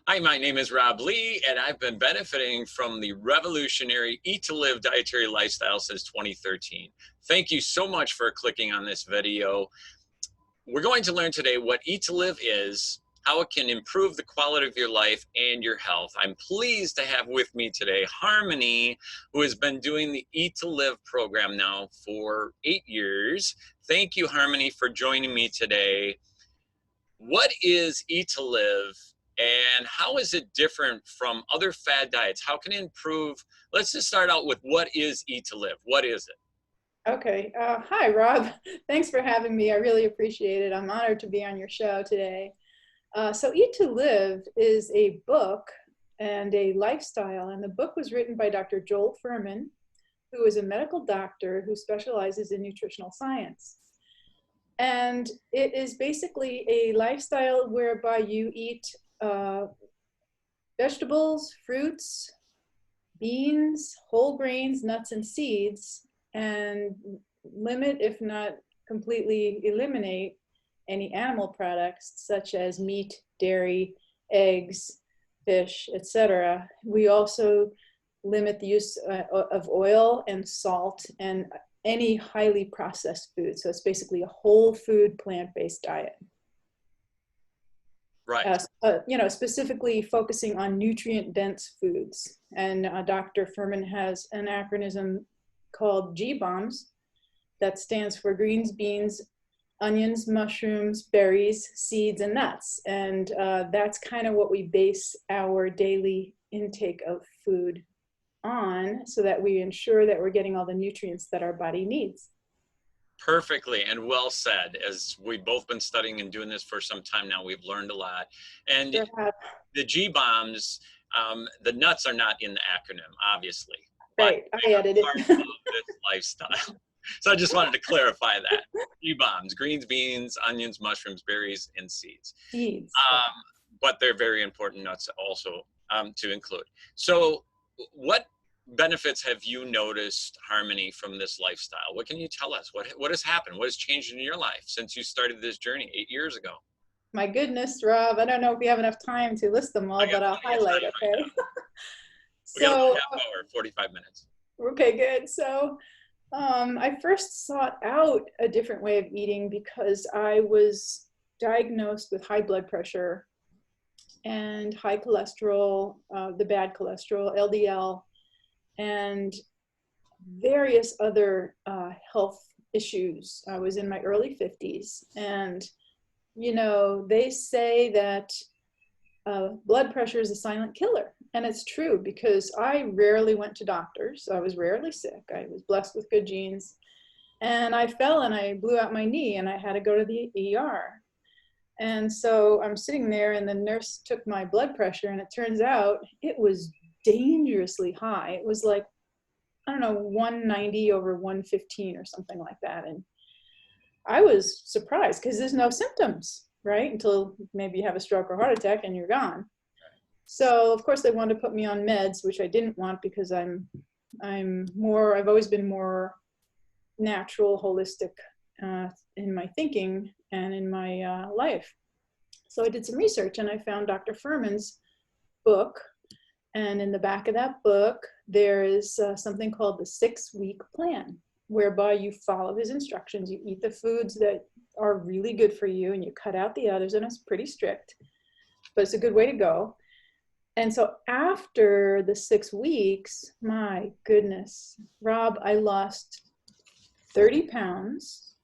Hi, my name is Rob Lee, and I've been benefiting from the revolutionary Eat to Live dietary lifestyle since 2013. Thank you so much for clicking on this video. We're going to learn today what Eat to Live is, how it can improve the quality of your life and your health. I'm pleased to have with me today Harmony, who has been doing the Eat to Live program now for 8 years. Thank you, Harmony, for joining me today. What is Eat to Live? And how is it different from other fad diets? How can it improve? Let's just start out with what is Eat to Live? What is it? Okay. Hi, Rob. Thanks for having me. I really appreciate it. I'm honored to be on your show today. So Eat to Live is a book and a lifestyle. And the book was written by Dr. Joel Fuhrman, who is a medical doctor who specializes in nutritional science. And it is basically a lifestyle whereby you eat vegetables, fruits, beans, whole grains, nuts, and seeds, and limit, if not completely eliminate, any animal products such as meat, dairy, eggs, fish, etc. We also limit the use of oil and salt and any highly processed food. So it's basically a whole food, plant-based diet. Right. Specifically focusing on nutrient-dense foods. And Dr. Fuhrman has an acronym called GBOMS that stands for greens, beans, onions, mushrooms, berries, seeds, and nuts. And that's kind of what we base our daily intake of food on, so that we ensure that we're getting all the nutrients that our body needs. Perfectly and well said. As we've both been studying and doing this for some time now, we've learned a lot. And the GBOMS, the nuts are not in the acronym, obviously. Right, I added it. Part of this lifestyle. So I just wanted to clarify that. GBOMS, greens, beans, onions, mushrooms, berries, and seeds. Seeds. But they're very important nuts also to include. So what benefits have you noticed, Harmony, from this lifestyle? What can you tell us? What has happened? What has changed in your life since you started this journey 8 years ago? My goodness, Rob, I don't know if we have enough time to list them all, but I'll highlight, okay? Right. We got about half hour, 45 minutes. Okay, good. So I first sought out a different way of eating because I was diagnosed with high blood pressure and high cholesterol, the bad cholesterol, LDL, and various other health issues. I was in my early 50s, and they say that blood pressure is a silent killer, and it's true because I rarely went to doctors. I was rarely sick. I was blessed with good genes, and I fell and I blew out my knee, and I had to go to the ER. And so I'm sitting there, and the nurse took my blood pressure, and it turns out it was dangerously high. It was like, I don't know, 190 over 115 or something like that. And I was surprised because there's no symptoms, right? Until maybe you have a stroke or heart attack and you're gone. So of course they wanted to put me on meds, which I didn't want because I've always been more natural, holistic in my thinking and in my life. So I did some research and I found Dr. Fuhrman's book. And in the back of that book, there is something called the 6-week plan, whereby you follow his instructions. You eat the foods that are really good for you and you cut out the others, and it's pretty strict, but it's a good way to go. And so after the 6 weeks, my goodness, Rob, I lost 30 pounds.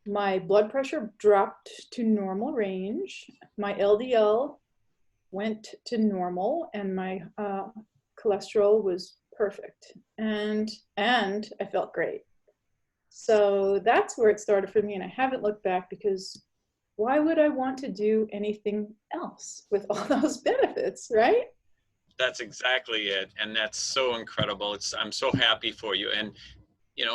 My blood pressure dropped to normal range. My LDL went to normal, and my cholesterol was perfect, and I felt great. So that's where it started for me, and I haven't looked back, because why would I want to do anything else with all those benefits, right? That's exactly it, and that's so incredible. I'm so happy for you. And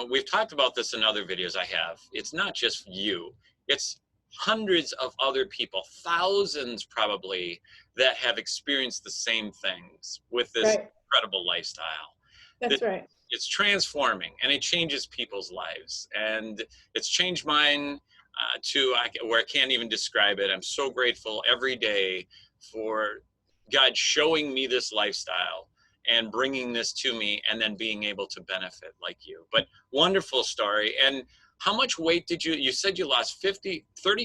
we've talked about this in other videos I have. It's not just you, it's hundreds of other people, thousands probably, that have experienced the same things with this incredible lifestyle. That's right. It's transforming, and it changes people's lives, and it's changed mine where I can't even describe it. I'm so grateful every day for God showing me this lifestyle and bringing this to me, and then being able to benefit like you. But wonderful story. And how much weight did you said you lost 30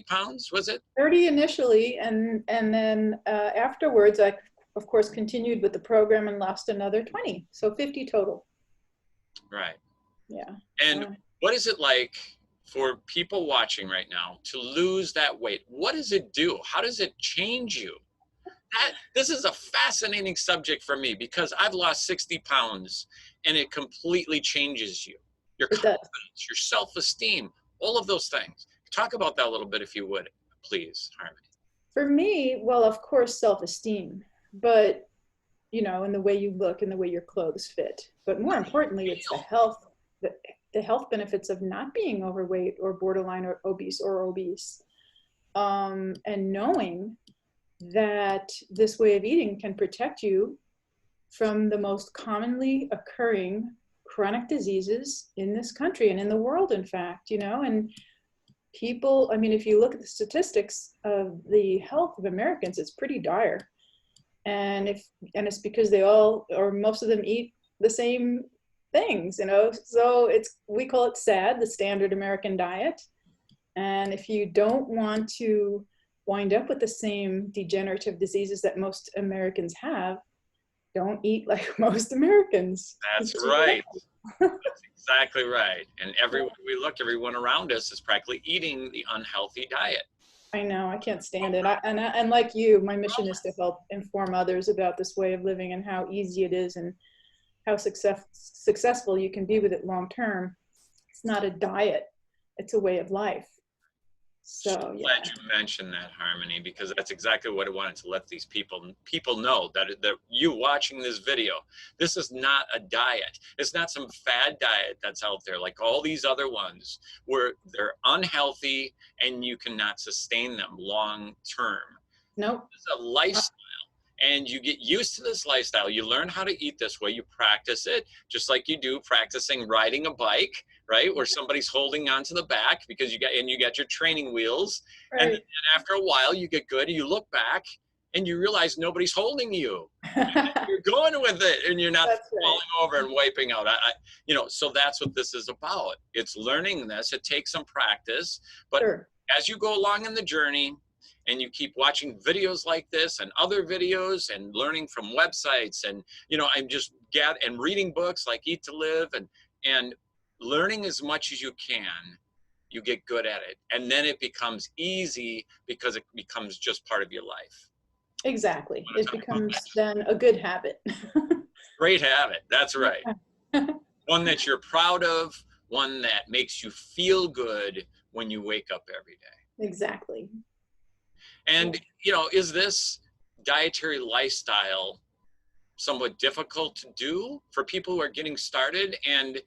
pounds, was it? 30 initially, and then afterwards, I of course continued with the program and lost another 20, so 50 total. Right. Yeah. And what is it like for people watching right now to lose that weight? What does it do? How does it change you? This is a fascinating subject for me because I've lost 60 pounds and it completely changes you. Your confidence, your self-esteem, all of those things. Talk about that a little bit if you would, please, Harmony. For me, well, of course, self-esteem, but you know, in the way you look and the way your clothes fit. But more importantly, it's the health benefits of not being overweight or borderline or obese. And knowing that this way of eating can protect you from the most commonly occurring chronic diseases in this country and in the world, in fact, you know, and people, I mean, if you look at the statistics of the health of Americans, it's pretty dire. And it's because they all, or most of them, eat the same things, you know, so we call it SAD, the standard American diet. And if you don't want to wind up with the same degenerative diseases that most Americans have, don't eat like most Americans. That's right. That's exactly right. And everywhere we look, everyone around us is practically eating the unhealthy diet. I know, I can't stand it. And like you, my mission is to help inform others about this way of living and how easy it is and how successful you can be with it long term. It's not a diet, it's a way of life. So yeah. Glad you mentioned that, Harmony, because that's exactly what I wanted to let these people know, that you watching this video, this is not a diet. It's not some fad diet that's out there like all these other ones where they're unhealthy and you cannot sustain them long term. Nope. It's a lifestyle. And you get used to this lifestyle. You learn how to eat this way. You practice it just like you do practicing riding a bike, right? Where somebody's holding onto the back because you got your training wheels. Right. And after a while you get good and you look back and you realize nobody's holding you. You're going with it and you're not falling over and wiping out. So that's what this is about. It's learning this. It takes some practice, but as you go along in the journey, and you keep watching videos like this and other videos and learning from websites and, I'm just and reading books like Eat to Live and learning as much as you can, you get good at it. And then it becomes easy because it becomes just part of your life. Exactly. It becomes then a good habit. Great habit. That's right. One that you're proud of, one that makes you feel good when you wake up every day. Exactly. And, is this dietary lifestyle somewhat difficult to do for people who are getting started? And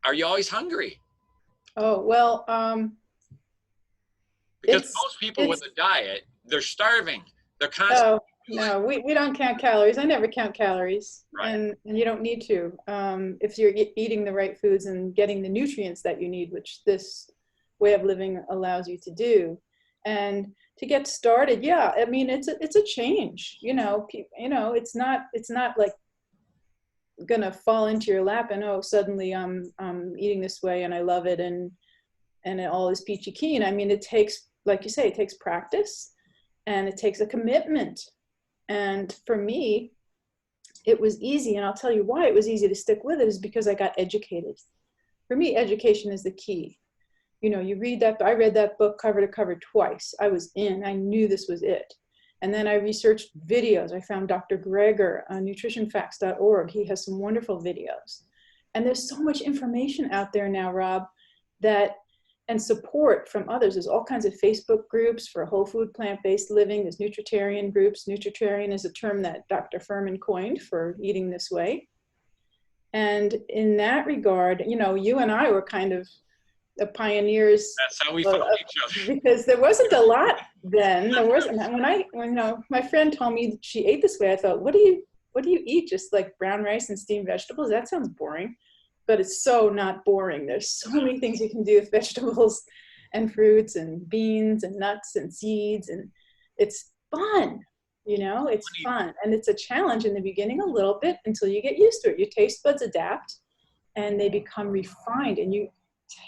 are you always hungry? Oh, well, because most people with a diet, they're starving. They're constantly. Oh, no, we don't count calories. I never count calories. Right. And you don't need to. If you're eating the right foods and getting the nutrients that you need, which this way of living allows you to do. And to get started, yeah, I mean, it's a change, it's not like gonna fall into your lap and suddenly I'm eating this way and I love it and it all is peachy keen. I mean, it takes, like you say, it takes practice and it takes a commitment. And for me, it was easy, and I'll tell you why it was easy to stick with it is because I got educated. For me, education is the key. You read that, I read that book cover to cover twice. I was in, I knew this was it. And then I researched videos. I found Dr. Greger on nutritionfacts.org. He has some wonderful videos. And there's so much information out there now, Rob, and support from others. There's all kinds of Facebook groups for whole food, plant-based living. There's nutritarian groups. Nutritarian is a term that Dr. Furman coined for eating this way. And in that regard, you and I were kind of the pioneers. That's how we found each other. Because there wasn't a lot then. There wasn't. When my friend told me she ate this way, I thought, what do you eat? Just like brown rice and steamed vegetables? That sounds boring. But it's so not boring. There's so many things you can do with vegetables and fruits and beans and nuts and seeds, and it's fun. You know, it's fun. And it's a challenge in the beginning a little bit until you get used to it. Your taste buds adapt and they become refined, and you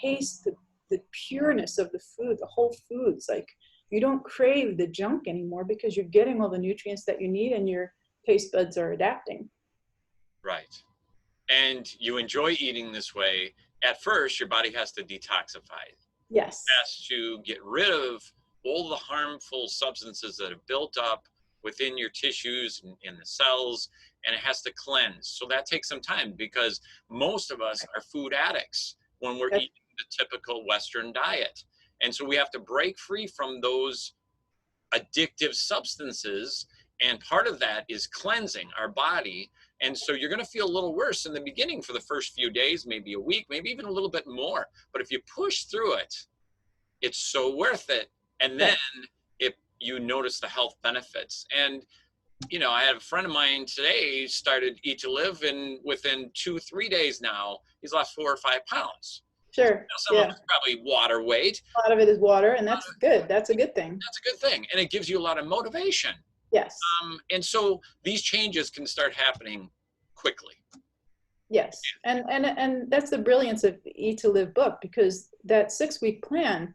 taste the pureness of the food, the whole foods. Like, you don't crave the junk anymore because you're getting all the nutrients that you need and your taste buds are adapting. Right. And you enjoy eating this way. At first, your body has to detoxify. Yes. It has to get rid of all the harmful substances that have built up within your tissues and the cells, and it has to cleanse. So that takes some time because most of us are food addicts when we're eating the typical Western diet. And so we have to break free from those addictive substances. And part of that is cleansing our body. And so you're going to feel a little worse in the beginning for the first few days, maybe a week, maybe even a little bit more. But if you push through it, it's so worth it. And then if you notice the health benefits. And, you know, I had a friend of mine today started Eat to Live, and within 2-3 days now, he's lost 4 or 5 pounds. Sure. Now, some of it's probably water weight. A lot of it is water, and that's good. That's a good thing. That's a good thing. And it gives you a lot of motivation. Yes. And so these changes can start happening quickly. Yes. And that's the brilliance of the Eat to Live book, because that 6-week plan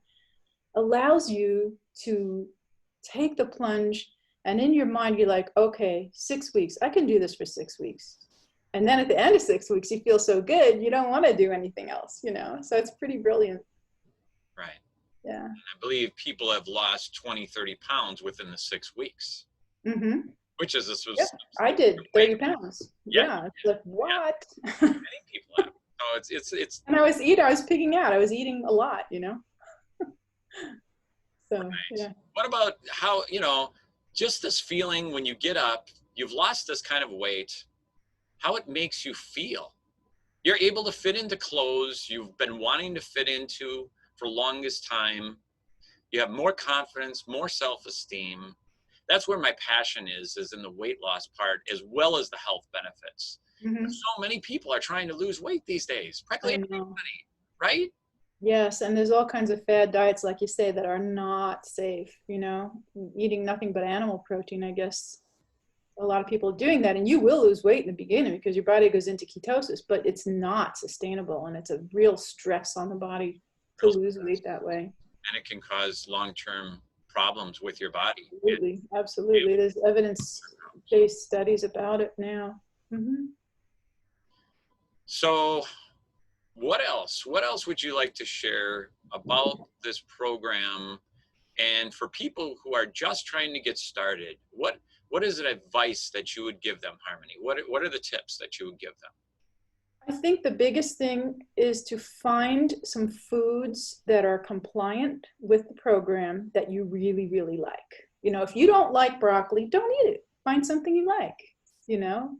allows you to take the plunge, and in your mind, you're like, okay, 6 weeks, I can do this for 6 weeks. And then at the end of 6 weeks, you feel so good, you don't want to do anything else, you know? So it's pretty brilliant. Right. Yeah. And I believe people have lost 20-30 pounds within the 6 weeks. Mm-hmm. Which is this was. Yeah, I did 30 pounds. Yeah. It's like, what? Yeah. Many people have. So it's. And I was picking out. I was eating a lot, you know? So, right. Yeah. What about how, you know, just this feeling when you get up, you've lost this kind of weight, how it makes you feel? You're able to fit into clothes you've been wanting to fit into for longest time. You have more confidence, more self-esteem. That's where my passion is in the weight loss part, as well as the health benefits. Mm-hmm. So many people are trying to lose weight these days, practically everybody, right? Yes, and there's all kinds of fad diets, like you say, that are not safe, you know, eating nothing but animal protein, I guess. A lot of people are doing that, and you will lose weight in the beginning because your body goes into ketosis, but it's not sustainable, and it's a real stress on the body to lose weight that way. And it can cause long-term problems with your body. Absolutely, absolutely. There's evidence-based studies about it now. Mm-hmm. So what else would you like to share about this program? And for people who are just trying to get started, what is an advice that you would give them, Harmony? What are the tips that you would give them? I think the biggest thing is to find some foods that are compliant with the program that you really, really like. You know, if you don't like broccoli, don't eat it. Find something you like, you know.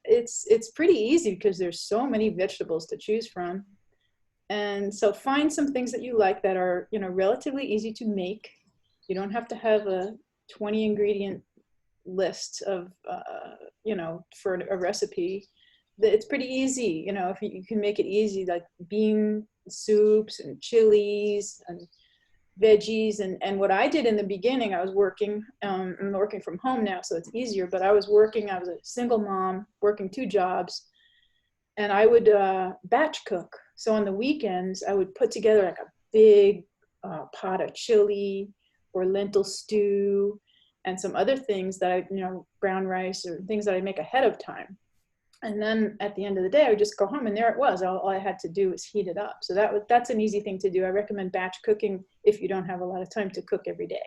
It's pretty easy because there's so many vegetables to choose from. And so find some things that you like that are, you know, relatively easy to make. You don't have to have a 20 ingredient list of, you know, for a recipe. It's pretty easy, you know, if you can make it easy, like bean soups and chilies and veggies. And what I did in the beginning, I was working, I'm working from home now, so it's easier, but I was a single mom working 2 jobs, and I would batch cook. So on the weekends, I would put together like a big pot of chili or lentil stew and some other things that I, you know, brown rice or things that I make ahead of time. And then at the end of the day, I would just go home, and there it was. All I had to do was heat it up. So that's an easy thing to do. I recommend batch cooking if you don't have a lot of time to cook every day.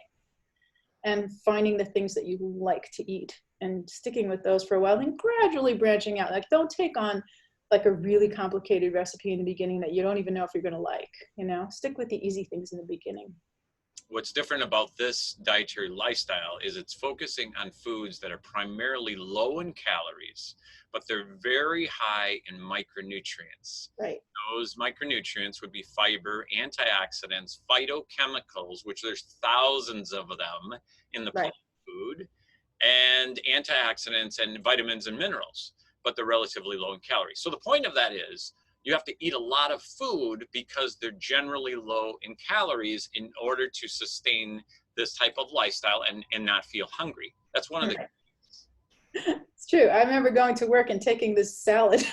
And finding the things that you like to eat and sticking with those for a while, and gradually branching out. Like, don't take on like a really complicated recipe in the beginning that you don't even know if you're going to like, you know. Stick with the easy things in the beginning. What's different about this dietary lifestyle is it's focusing on foods that are primarily low in calories, but they're very high in micronutrients. Right. Those micronutrients would be fiber, antioxidants, phytochemicals, which there's thousands of them in the plant food, and antioxidants and vitamins and minerals, but they're relatively low in calories. So the point of that is you have to eat a lot of food because they're generally low in calories in order to sustain this type of lifestyle and not feel hungry. That's one of the It's true. I remember going to work and taking this salad.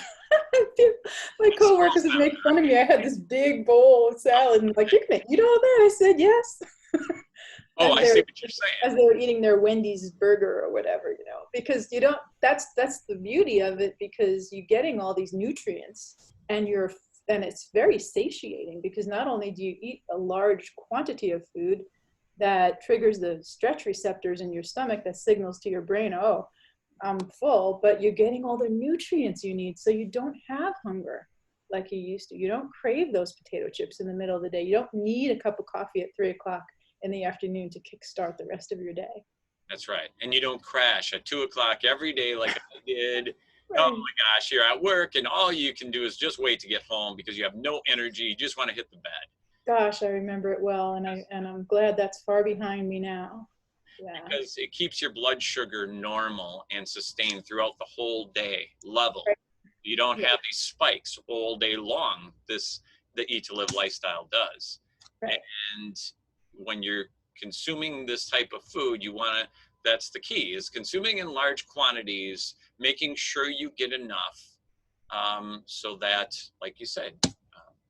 My coworkers would make fun of me. I had this big bowl of salad and like, you can eat all that. I said, yes. Oh, I see what you're saying. As they were eating their Wendy's burger or whatever, you know, because you don't, that's the beauty of it, because you're getting all these nutrients and it's very satiating, because not only do you eat a large quantity of food that triggers the stretch receptors in your stomach that signals to your brain, oh, I'm full, but you're getting all the nutrients you need, so you don't have hunger like you used to. You don't crave those potato chips in the middle of the day. You don't need a cup of coffee at 3 o'clock in the afternoon to kickstart the rest of your day. That's right. And you don't crash at 2 o'clock every day like I did. Right. Oh my gosh, you're at work and all you can do is just wait to get home because you have no energy. You just want to hit the bed. Gosh, I remember it well, and I'm glad that's far behind me now. Yeah. Because it keeps your blood sugar normal and sustained throughout the whole day level. Right. You don't have these spikes all day long. The Eat to Live lifestyle does. Right. And when you're consuming this type of food, that's the key, is consuming in large quantities, making sure you get enough so that, like you said,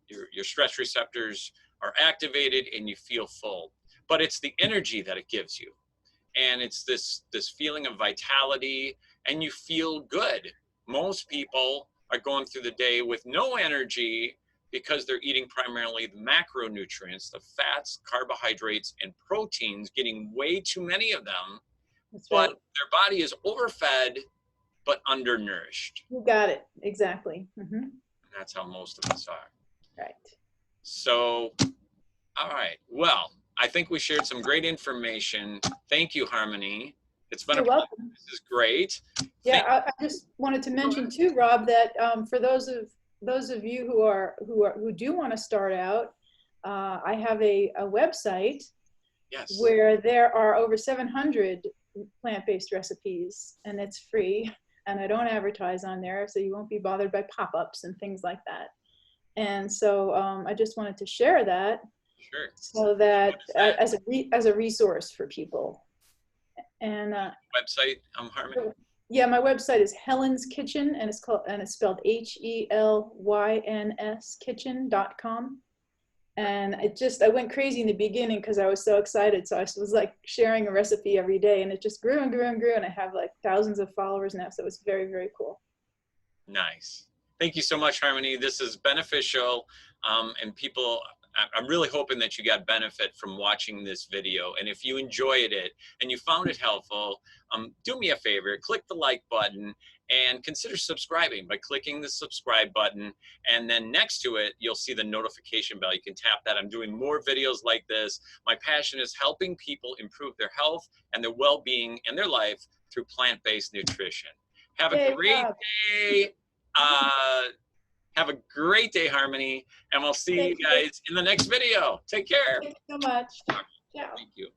your stress receptors are activated and you feel full. But it's the energy that it gives you. And it's this feeling of vitality, and you feel good. Most people are going through the day with no energy because they're eating primarily the macronutrients, the fats, carbohydrates, and proteins, getting way too many of them. That's right. But their body is overfed, but undernourished. You got it. Exactly. Mm-hmm. And that's how most of us are. Right. So, all right. Well, I think we shared some great information. Thank you, Harmony. It's been a pleasure. This is great. Yeah, I just wanted to mention too, Rob, that for those of you who do want to start out, I have a website. Yes. Where there are over 700 plant-based recipes, and it's free, and I don't advertise on there, so you won't be bothered by pop-ups and things like that. And so I just wanted to share that. Sure. So that as a resource for people. And website, Harmony? Yeah, my website is Helen's Kitchen, and it's spelled HELYNS kitchen.com. And I went crazy in the beginning because I was so excited. So I was like sharing a recipe every day, and it just grew and grew and grew. And I have like thousands of followers now. So it's very, very cool. Nice. Thank you so much, Harmony. This is beneficial. And people, I'm really hoping that you got benefit from watching this video. And if you enjoyed it and you found it helpful, do me a favor, click the like button and consider subscribing by clicking the subscribe button. And then next to it, you'll see the notification bell. You can tap that. I'm doing more videos like this. My passion is helping people improve their health and their well-being in their life through plant-based nutrition. Have a great day. Have a great day, Harmony, and we'll see you guys in the next video. Take care. Thank you so much. Ciao. Thank you.